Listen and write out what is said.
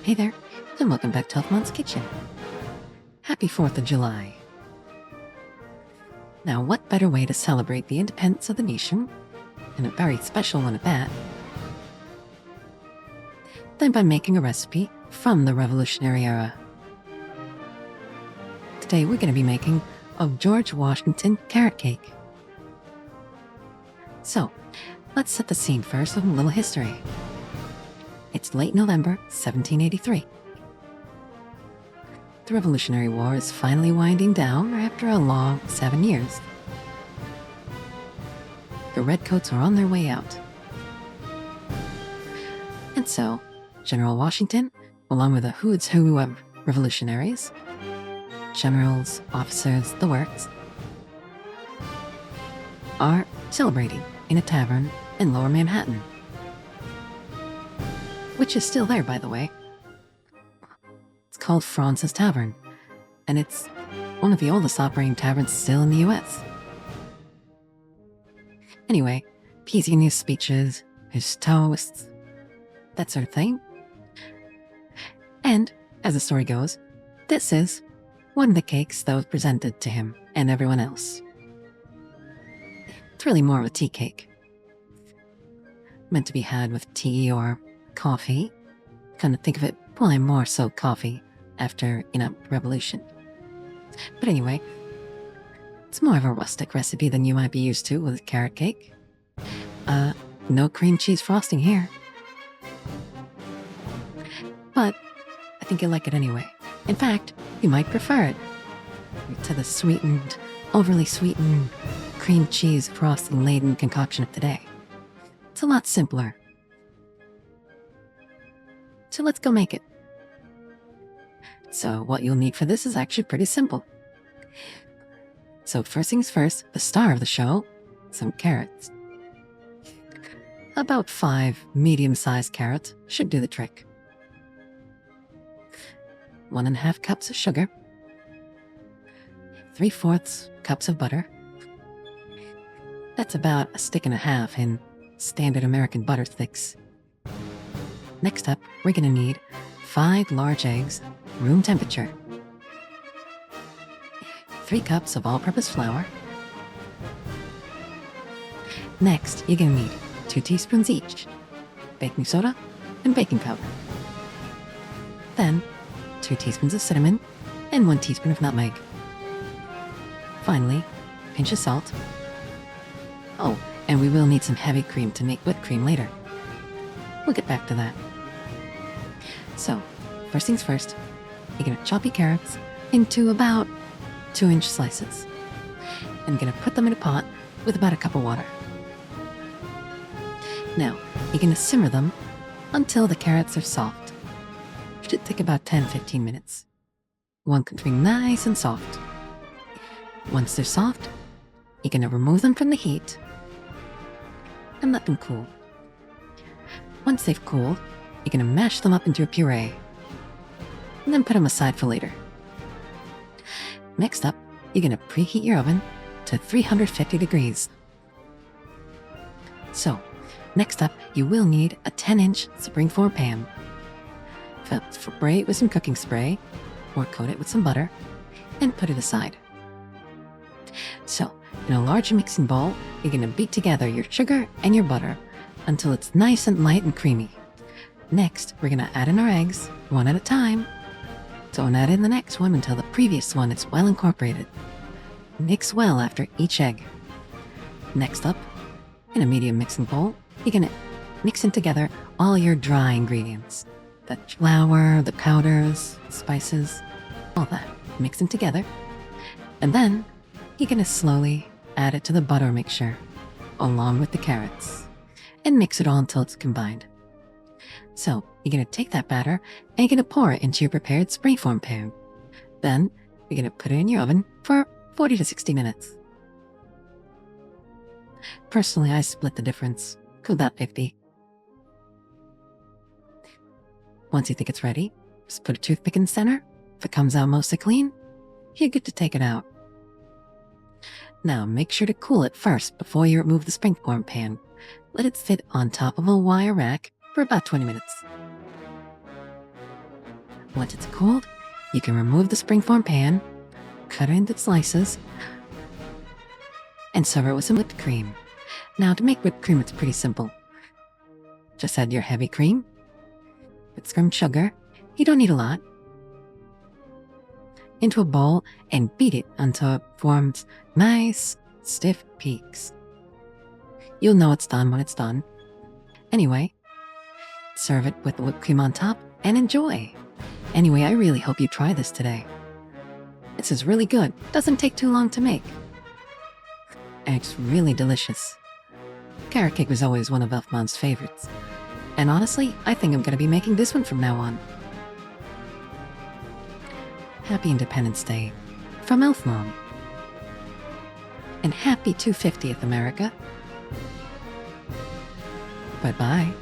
Hey there, and welcome back to Elfmon's Kitchen. Happy 4th of July. Now, what better way to celebrate the independence of the nation, and a very special one at that, than by making a recipe from the Revolutionary era. Today we're going to be making a George Washington carrot cake. So, let's set the scene first with a little history. It's late November, 1783. The Revolutionary War is finally winding down after a long 7 years. The Redcoats are on their way out. And so, General Washington, along with a who's who of revolutionaries, generals, officers, the works, are celebrating in a tavern in Lower Manhattan. Which is still there, by the way. It's called Franz's Tavern, and it's one of the oldest operating taverns still in the US. Anyway, he's giving his speeches, his toasts, that sort of thing. And, as the story goes, this is one of the cakes that was presented to him and everyone else. It's really more of a tea cake. Meant to be had with tea or coffee. Kind of think of it probably more so coffee after, revolution. But anyway, it's more of a rustic recipe than you might be used to with carrot cake. No cream cheese frosting here. But I think you'll like it anyway. In fact, you might prefer it to the sweetened, overly sweetened, cream cheese frosting-laden concoction of today. It's a lot simpler. So let's go make it. So what you'll need for this is actually pretty simple. So first things first, the star of the show, some carrots. About 5 medium-sized carrots should do the trick. 1½ cups of sugar. 3/4 cups of butter. That's about 1.5 sticks in standard American butter sticks. Next up, we're going to need 5 large eggs, room temperature. 3 cups of all-purpose flour. Next, you're going to need 2 teaspoons each, baking soda and baking powder. Then, 2 teaspoons of cinnamon and 1 teaspoon of nutmeg. Finally, a pinch of salt. Oh, and we will need some heavy cream to make whipped cream later. We'll get back to that. So, first things first, you're going to chop your carrots into about 2-inch slices. And you're going to put them in a pot with about a cup of water. Now, you're going to simmer them until the carrots are soft. It should take about 10-15 minutes. Want them to be nice and soft. Once they're soft, you're going to remove them from the heat and let them cool. Once they've cooled, you're going to mash them up into a puree, and then put them aside for later. Next up, you're going to preheat your oven to 350 degrees. So, next up, you will need a 10-inch springform pan. Spray it with some cooking spray, or coat it with some butter, and put it aside. So, in a large mixing bowl, you're going to beat together your sugar and your butter until it's nice and light and creamy. Next, we're going to add in our eggs, one at a time. Don't add in the next one until the previous one is well incorporated. Mix well after each egg. Next up, in a medium mixing bowl, you're going to mix in together all your dry ingredients. The flour, the powders, spices, all that. Mix them together. And then, you're going to slowly add it to the butter mixture, along with the carrots, and mix it all until it's combined. So, you're going to take that batter and you're going to pour it into your prepared springform pan. Then, you're going to put it in your oven for 40 to 60 minutes. Personally, I split the difference, about 50. Once you think it's ready, just put a toothpick in the center. If it comes out mostly clean, you're good to take it out. Now, make sure to cool it first before you remove the springform pan. Let it sit on top of a wire rack for about 20 minutes. Once it's cooled, you can remove the springform pan, cut it into slices, and serve it with some whipped cream. Now, to make whipped cream, it's pretty simple. Just add your heavy cream with some sugar. You don't need a lot. Into a bowl and beat it until it forms nice, stiff peaks. You'll know it's done when it's done. Anyway, serve it with the whipped cream on top and enjoy. Anyway, I really hope you try this today. This is really good. Doesn't take too long to make. And it's really delicious. Carrot cake was always one of Elf Mom's favorites. And honestly, I think I'm going to be making this one from now on. Happy Independence Day from Elf Mom. And happy 250th America. Bye-bye.